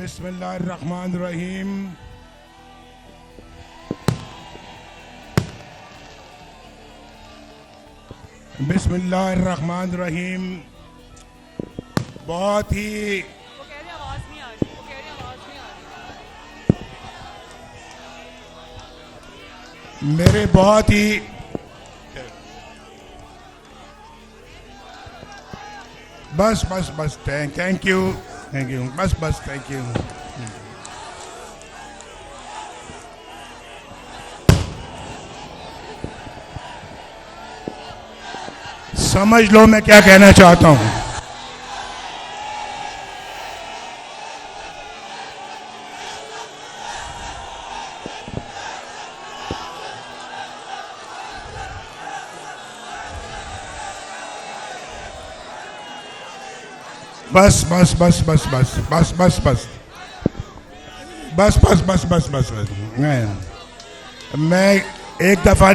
बिस्मिल्लाहिर्रहमानिर्रहीम। बिस्मिल्लाहिर्रहमानिर्रहीम। बहुत ही मेरे बहुत ही बस बस बस थैंक यू बस बस थैंक यू। समझ लो मैं क्या कहना चाहता हूं। बस बस बस बस बस बस बस बस बस बस बस बस बस बस मैं एक दफा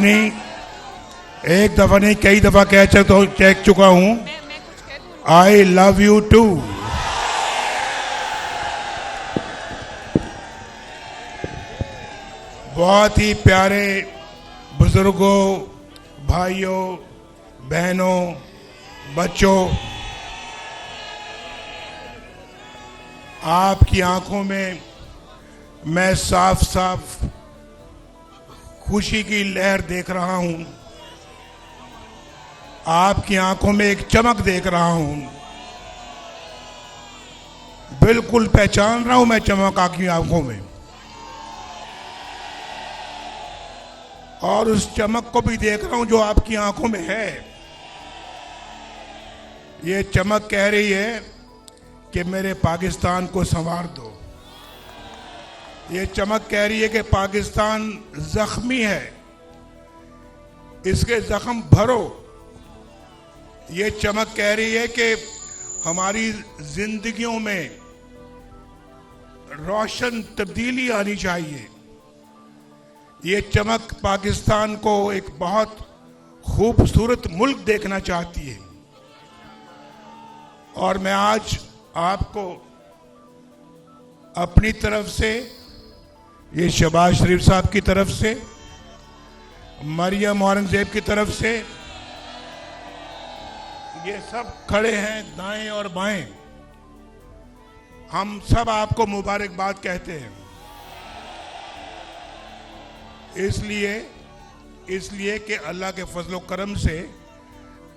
नहीं कई दफा कह चुका हूं। I love you too. बहुत ही प्यारे बुजुर्गों, भाइयों, बहनों, बच्चों, आपकी आंखों में मैं साफ साफ खुशी की लहर देख रहा हूं। आपकी आंखों में एक चमक देख रहा हूं। बिल्कुल पहचान रहा हूं मैं चमक आपकी आंखों में, और उस चमक को भी देख रहा हूं जो आपकी आंखों में है। ये चमक कह रही है कि मेरे पाकिस्तान को संवार दो। ये चमक कह रही है कि पाकिस्तान जख्मी है, इसके जख्म भरो। ये चमक कह रही है कि हमारी जिंदगियों में रोशन तब्दीली आनी चाहिए। ये चमक पाकिस्तान को एक बहुत खूबसूरत मुल्क देखना चाहती है। और मैं आज आपको अपनी तरफ से, ये शहबाज शरीफ साहब की तरफ से, मरियम औरंगजेब की तरफ से, ये सब खड़े हैं दाएं और बाएं, हम सब आपको मुबारकबाद कहते हैं। इसलिए कि अल्लाह के फजल करम से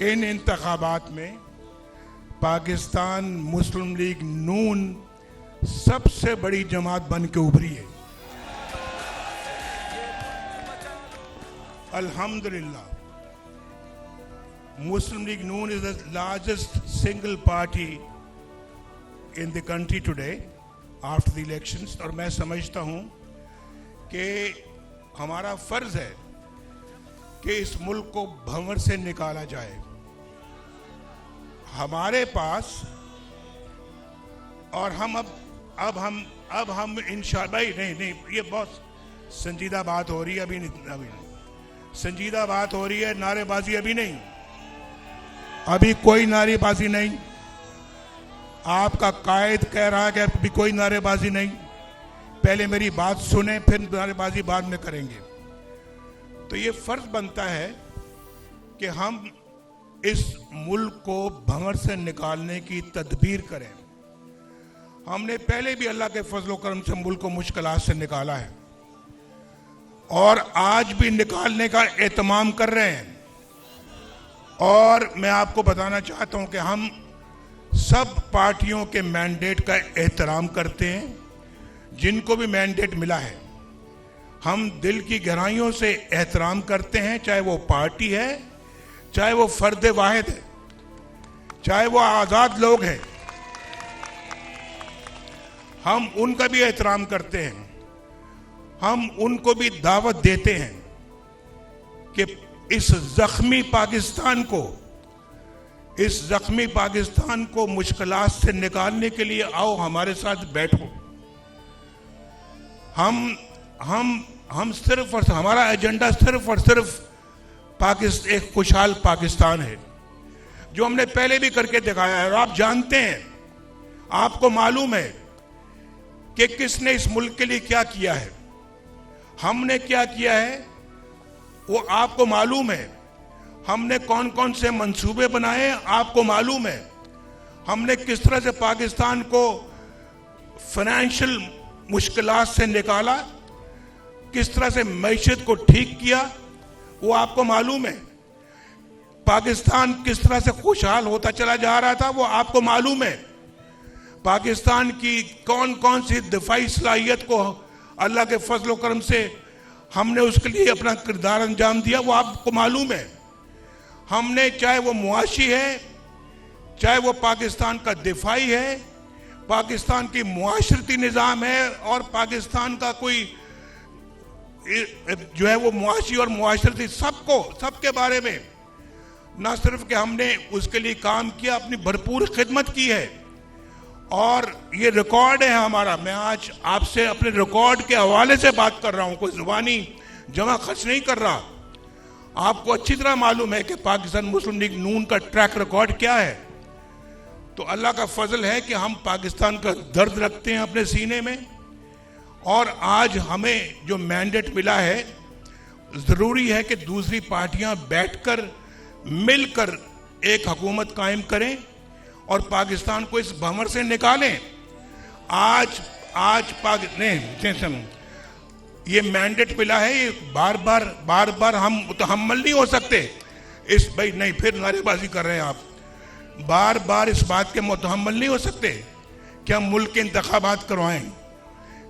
इन इंतखाबात में पाकिस्तान मुस्लिम लीग नून सबसे बड़ी जमात बन के उभरी है। अल्हम्दुलिल्लाह, Muslim League Noon is the largest single party in the country today after the elections। और मैं समझता हूं कि हमारा फर्ज है कि इस मुल्क को भंवर से निकाला जाए। हमारे पास, और हम अब हम इंशाअल्लाह, भाई नहीं, ये बहुत संजीदा बात हो रही है। अभी नहीं संजीदा बात हो रही है, नारेबाजी अभी नहीं, अभी कोई नारेबाजी नहीं। आपका कायद कह रहा है कि अभी कोई नारेबाजी नहीं। पहले मेरी बात सुने, फिर नारेबाजी बाद में करेंगे। तो ये फर्ज बनता है कि हम इस मुल्क को भंवर से निकालने की तदबीर करें। हमने पहले भी अल्लाह के फजल करम से मुल्क को मुश्किलात से निकाला है, और आज भी निकालने का एहतमाम कर रहे हैं। और मैं आपको बताना चाहता हूं कि हम सब पार्टियों के मैंडेट का एहतराम करते हैं, जिनको भी मैंडेट मिला है। हम दिल की गहराइयों से एहतराम करते हैं, चाहे वो पार्टी है, चाहे वो फर्द वाहिद है, चाहे वो आजाद लोग हैं, हम उनका भी एहतराम करते हैं। हम उनको भी दावत देते हैं कि इस जख्मी पाकिस्तान को मुश्किलात से निकालने के लिए आओ, हमारे साथ बैठो। हम सिर्फ और हमारा एजेंडा सिर्फ और सिर्फ एक खुशहाल पाकिस्तान है, जो हमने पहले भी करके दिखाया है। और आप जानते हैं, आपको मालूम है कि किसने इस मुल्क के लिए क्या किया है, हमने क्या किया है वो आपको मालूम है। हमने कौन कौन से मंसूबे बनाए आपको मालूम है। हमने किस तरह से पाकिस्तान को फाइनेंशियल मुश्किलात से निकाला, किस तरह से मईशत को ठीक किया वो आपको मालूम है। पाकिस्तान किस तरह से खुशहाल होता चला जा रहा था वो आपको मालूम है। पाकिस्तान की कौन कौन सी दिफाई सलाहियत को अल्लाह के फजल करम से हमने उसके लिए अपना किरदार अंजाम दिया वो आपको मालूम है। हमने चाहे वो मुआशी है, चाहे वो पाकिस्तान का दिफाई है, पाकिस्तान की मुआशरती निज़ाम है और पाकिस्तान का कोई जो है वो मुआशी और मुआशरती सबके बारे में ना सिर्फ कि हमने उसके लिए काम किया, अपनी भरपूर खिदमत की है। और ये रिकॉर्ड है हमारा। मैं आज आपसे अपने रिकॉर्ड के हवाले से बात कर रहा हूं, कोई जुबानी जमा खर्च नहीं कर रहा। आपको अच्छी तरह मालूम है कि पाकिस्तान मुस्लिम लीग नून का ट्रैक रिकॉर्ड क्या है। तो अल्लाह का फजल है कि हम पाकिस्तान का दर्द रखते हैं अपने सीने में, और आज हमें जो मैंडेट मिला है जरूरी है कि दूसरी पार्टियां बैठकर मिलकर एक हुकूमत कायम करें और पाकिस्तान को इस भंवर से निकालें। आज पाकिस्तान ये मैंडेट मिला है, ये बार बार हम मुतहम्मल नहीं हो सकते इस भाई नहीं फिर नारेबाजी कर रहे हैं आप, बार बार इस बात के मुतहम्मल नहीं हो सकते कि हम मुल्क के इंतखाबात करवाएं।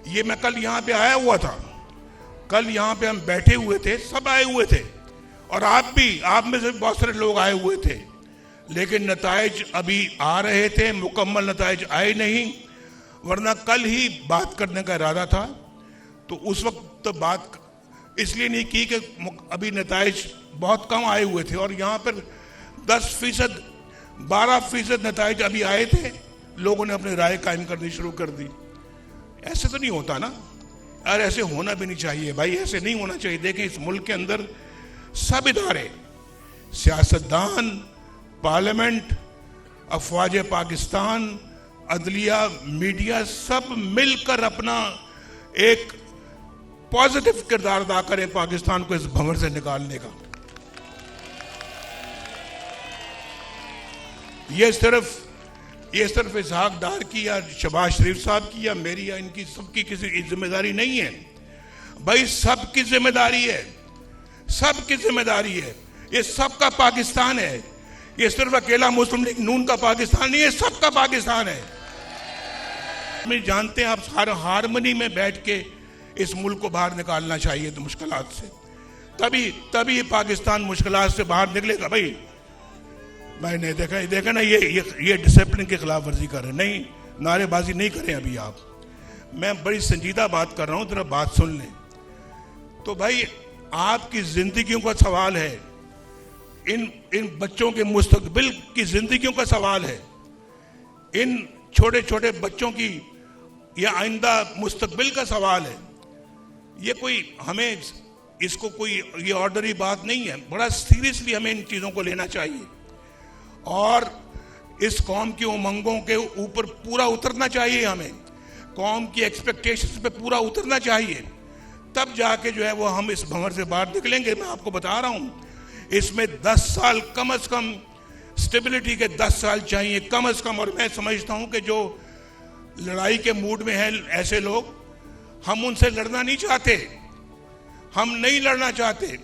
ये मैं कल यहाँ पे आया हुआ था, कल यहाँ पे हम बैठे हुए थे, सब आए हुए थे और आप में से बहुत सारे लोग आए हुए थे, लेकिन नताइज अभी आ रहे थे, मुकम्मल नताइज आए नहीं, वरना कल ही बात करने का इरादा था। तो उस वक्त तो बात इसलिए नहीं की कि अभी नताइज बहुत कम आए हुए थे और यहाँ पर 10% 12% नताइज अभी आए थे, लोगों ने अपनी राय कायम करनी शुरू कर दी। ऐसे तो नहीं होता ना, और ऐसे होना भी नहीं चाहिए भाई, ऐसे नहीं होना चाहिए। देखें इस मुल्क के अंदर सब इदारे, सियासतदान, पार्लियामेंट, अफवाज पाकिस्तान, अदलिया, मीडिया, सब मिलकर अपना एक पॉजिटिव किरदार अदा करें पाकिस्तान को इस भंवर से निकालने का। ये सिर्फ इसहाक डार की या शहबाज शरीफ साहब की या मेरी या इनकी सबकी किसी की जिम्मेदारी नहीं है भाई, सबकी जिम्मेदारी है, सबकी जिम्मेदारी है। ये सबका पाकिस्तान है, ये सिर्फ अकेला मुस्लिम लीग नून का पाकिस्तान नहीं है, सबका पाकिस्तान है। हम जानते हैं आप हारमनी में बैठ के इस मुल्क को बाहर निकालना चाहिए तो मुश्किलात से, तभी पाकिस्तान मुश्किलात से बाहर निकलेगा। भाई मैंने देखा ना, ये डिसिप्लिन की खिलाफ वर्जी कर रहे हैं। नहीं, नारेबाजी नहीं करें अभी आप, मैं बड़ी संजीदा बात कर रहा हूं, जरा बात सुन लें। तो भाई आपकी जिंदगियों का सवाल है, इन बच्चों के मुस्तकबिल की जिंदगियों का सवाल है, इन छोटे छोटे बच्चों की या आइंदा मुस्तकबिल का सवाल है। ये कोई हमें इसको कोई ये ऑर्डनरी बात नहीं है, बड़ा सीरियसली हमें इन चीज़ों को लेना चाहिए और इस कौम की उमंगों के ऊपर पूरा उतरना चाहिए। हमें कौम की एक्सपेक्टेशंस पे पूरा उतरना चाहिए, तब जाके जो है वो हम इस भंवर से बाहर निकलेंगे। मैं आपको बता रहा हूँ, इसमें 10 साल कम से कम स्टेबिलिटी के 10 साल चाहिए कम से कम। और मैं समझता हूँ कि जो लड़ाई के मूड में हैं ऐसे लोग, हम उनसे लड़ना नहीं चाहते, हम नहीं लड़ना चाहते।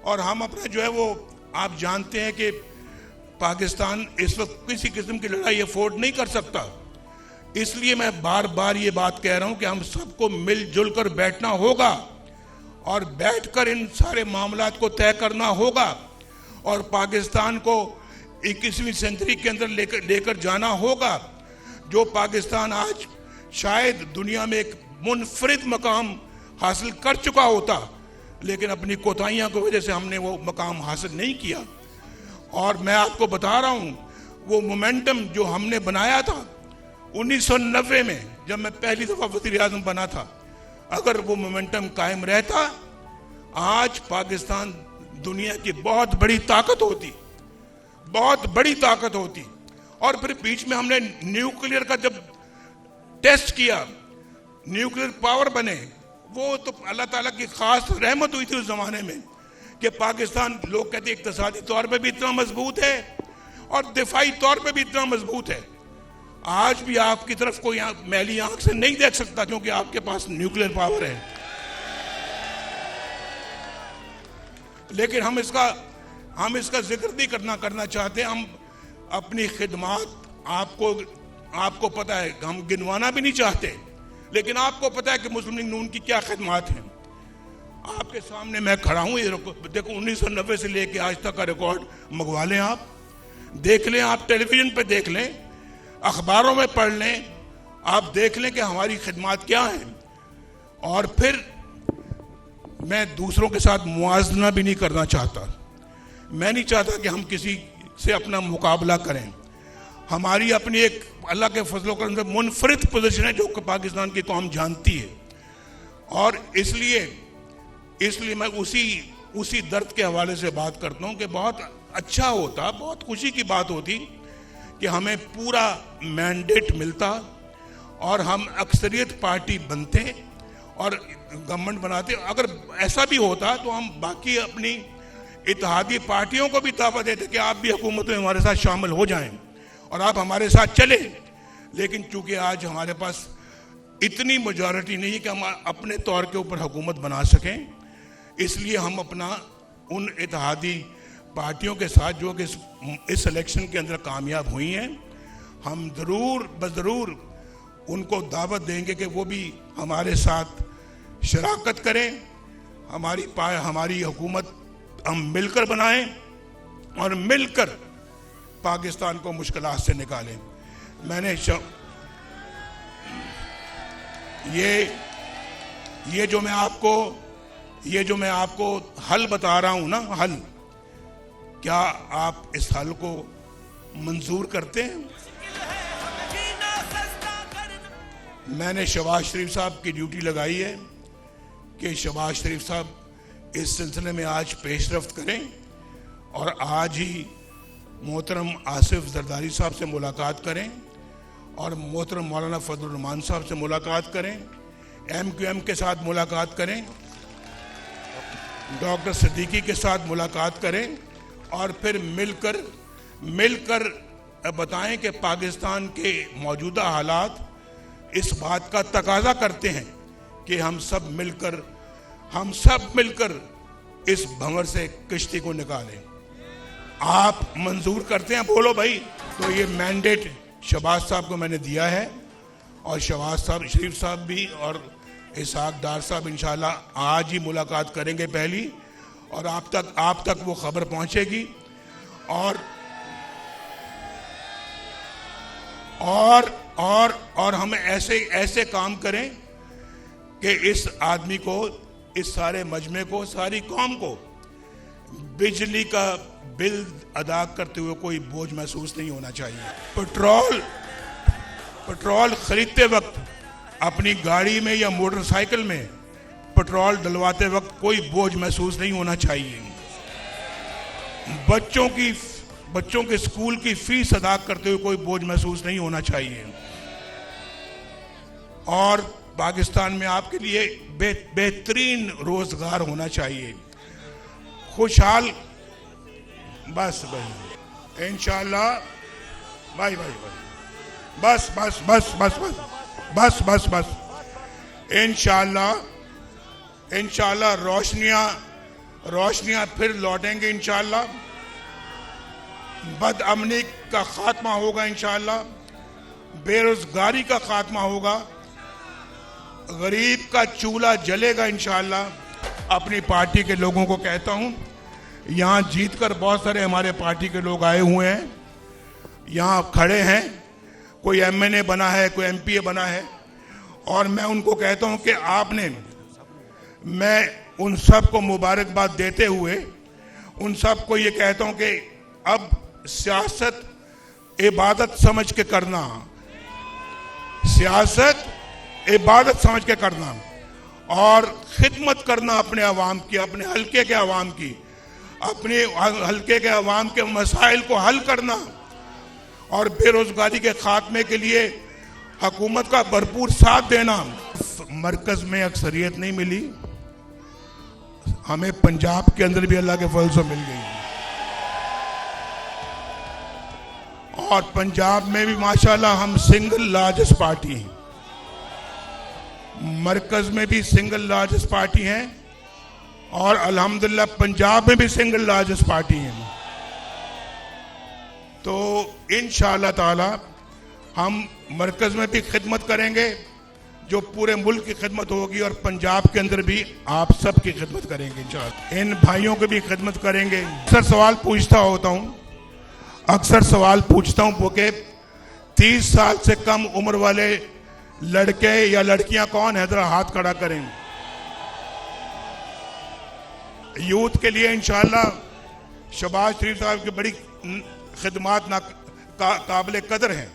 और हम अपना जो है वो, आप जानते हैं कि पाकिस्तान इस वक्त किसी किस्म की लड़ाई अफोर्ड नहीं कर सकता। इसलिए मैं बार बार ये बात कह रहा हूं कि हम सबको मिलजुल कर बैठना होगा और बैठकर इन सारे मामलात को तय करना होगा और पाकिस्तान को 21वीं सेंचुरी के अंदर लेकर जाना होगा। जो पाकिस्तान आज शायद दुनिया में एक मुनफरिद मकाम हासिल कर चुका होता, लेकिन अपनी कोताहियों की वजह से हमने वो मकाम हासिल नहीं किया। और मैं आपको बता रहा हूं, वो मोमेंटम जो हमने बनाया था 1990 में, जब मैं पहली दफा वज़ीर आज़म बना था, अगर वो मोमेंटम कायम रहता, आज पाकिस्तान दुनिया की बहुत बड़ी ताकत होती, बहुत बड़ी ताकत होती। और फिर बीच में हमने न्यूक्लियर का जब टेस्ट किया न्यूक्लियर पावर बने। वो तो अल्लाह ताला की खास रहमत हुई थी उस जमाने में कि पाकिस्तान, लोग कहते हैं इक्तिसादी तौर पे भी इतना मजबूत है और दिफाई तौर पे भी इतना मजबूत है। आज भी आपकी तरफ कोई मैली आंख से नहीं देख सकता क्योंकि आपके पास न्यूक्लियर पावर है। लेकिन हम इसका जिक्र नहीं करना चाहते। हम अपनी खिदमत आपको पता है, हम गिनवाना भी नहीं चाहते, लेकिन आपको पता है कि मुस्लिम लीग नून की क्या खिदमत हैं। आपके सामने मैं खड़ा हूं, ये देखो 1990 से लेके आज तक का रिकॉर्ड मंगवा लें, आप देख लें, आप टेलीविजन पे देख लें, अखबारों में पढ़ लें, आप देख लें कि हमारी खिदमत क्या है। और फिर मैं दूसरों के साथ मुआजना भी नहीं करना चाहता। मैं नहीं चाहता कि हम किसी से अपना मुकाबला करें। हमारी अपनी एक अल्लाह के फजलो करम से मुनफरिद पोजीशन है जो कि पाकिस्तान की कौम जानती है। और इसलिए मैं उसी दर्द के हवाले से बात करता हूँ कि बहुत अच्छा होता, बहुत खुशी की बात होती कि हमें पूरा मैंडेट मिलता और हम अक्सरियत पार्टी बनते और गवर्नमेंट बनाते। अगर ऐसा भी होता तो हम बाकी अपनी इत्तेहादी पार्टियों को भी दावत देते कि आप भी हुकूमत में हमारे साथ शामिल हो जाएं और आप हमारे साथ चले। लेकिन चूंकि आज हमारे पास इतनी मेजॉरिटी नहीं है कि हम अपने तौर के ऊपर हुकूमत बना सकें, इसलिए हम अपना उन इत्तेहादी पार्टियों के साथ जो कि इस इलेक्शन के अंदर कामयाब हुई हैं, हम ज़रूर उनको दावत देंगे कि वो भी हमारे साथ शराकत करें। हमारी हुकूमत हम मिलकर बनाएं और मिलकर पाकिस्तान को मुश्किलात से निकालें। ये जो मैं आपको हल बता रहा हूं ना, हल, क्या आप इस हल को मंजूर करते हैं? मैंने शहबाज शरीफ साहब की ड्यूटी लगाई है कि शहबाज शरीफ साहब इस सिलसिले में आज पेशरफ्त करें और आज ही मोहतरम आसिफ जरदारी साहब से मुलाकात करें और मोहतरम मौलाना फजलुर रहमान साहब से मुलाकात करें, MQM के साथ मुलाकात करें, डॉक्टर सिद्दीकी के साथ मुलाकात करें और फिर मिलकर बताएं कि पाकिस्तान के मौजूदा हालात इस बात का तकाजा करते हैं कि हम सब मिलकर इस भंवर से किश्ती को निकालें। आप मंजूर करते हैं? बोलो भाई। तो ये मैंडेट शहबाज साहब को मैंने दिया है और शहबाज साहब, शरीफ साहब भी और इसहाक डार साहब इंशाल्लाह आज ही मुलाकात करेंगे पहली, और आप तक वो खबर पहुंचेगी। और हम ऐसे काम करें कि इस आदमी को, इस सारे मजमे को, सारी कौम को बिजली का बिल अदा करते हुए कोई बोझ महसूस नहीं होना चाहिए। पेट्रोल खरीदते वक्त अपनी गाड़ी में या मोटरसाइकिल में पेट्रोल डलवाते वक्त कोई बोझ महसूस नहीं होना चाहिए। बच्चों के स्कूल की फीस अदा करते हुए कोई बोझ महसूस नहीं होना चाहिए। और पाकिस्तान में आपके लिए बेहतरीन रोजगार होना चाहिए, खुशहाल। बस भाई इंशाल्लाह, भाई बस इंशाल्लाह रोशनियां फिर लौटेंगे इंशाल्लाह। बदअमनी का खात्मा होगा इंशाल्लाह, बेरोजगारी का खात्मा होगा, गरीब का चूल्हा जलेगा इंशाल्लाह। अपनी पार्टी के लोगों को कहता हूं, यहाँ जीतकर बहुत सारे हमारे पार्टी के लोग आए हुए हैं, यहाँ खड़े हैं, कोई MNA बना है, कोई MPA बना है, और मैं उनको कहता हूं कि मैं उन सब को मुबारकबाद देते हुए उन सब को ये कहता हूं कि अब सियासत इबादत समझ के करना, सियासत इबादत समझ के करना और खिदमत करना अपने अवाम की, अपने हल्के के अवाम की, अपने हल्के के अवाम के मसाइल को हल करना और बेरोजगारी के खात्मे के लिए हुकूमत का भरपूर साथ देना। मरकज में अक्सरियत नहीं मिली, हमें पंजाब के अंदर भी अल्लाह के फजल से मिल गई, और पंजाब में भी माशाल्लाह हम सिंगल लार्जेस्ट पार्टी हैं, मरकज में भी सिंगल लार्जेस्ट पार्टी हैं, और अल्हम्दुलिल्लाह पंजाब में भी सिंगल लार्जेस्ट पार्टी हैं। तो इंशाअल्लाह ताला हम मरकज में भी खिदमत करेंगे, जो पूरे मुल्क की खिदमत होगी, और पंजाब के अंदर भी आप सब की खिदमत करेंगे इंशाअल्लाह। इन भाइयों की भी खिदमत करेंगे। अक्सर सवाल पूछता हूँ कि 30 साल से कम उम्र वाले लड़के या लड़कियां कौन है, जरा हाथ खड़ा करें। यूथ के लिए इंशाअल्लाह शहबाज शरीफ साहब की बड़ी खिदमात काबिल कदर हैं,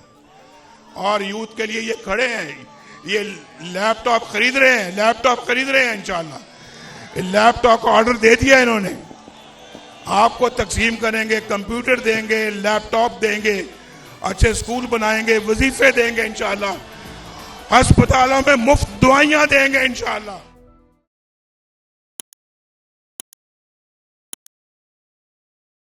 और यूथ के लिए ये खड़े हैं, ये लैपटॉप खरीद रहे हैं इंशाअल्लाह। लैपटॉप का ऑर्डर दे दिया इन्होंने, आपको तकसीम करेंगे, कंप्यूटर देंगे, लैपटॉप देंगे, अच्छे स्कूल बनाएंगे, वजीफे देंगे इंशाअल्लाह, अस्पतालों में मुफ्त दवाइयां देंगे इंशाअल्लाह।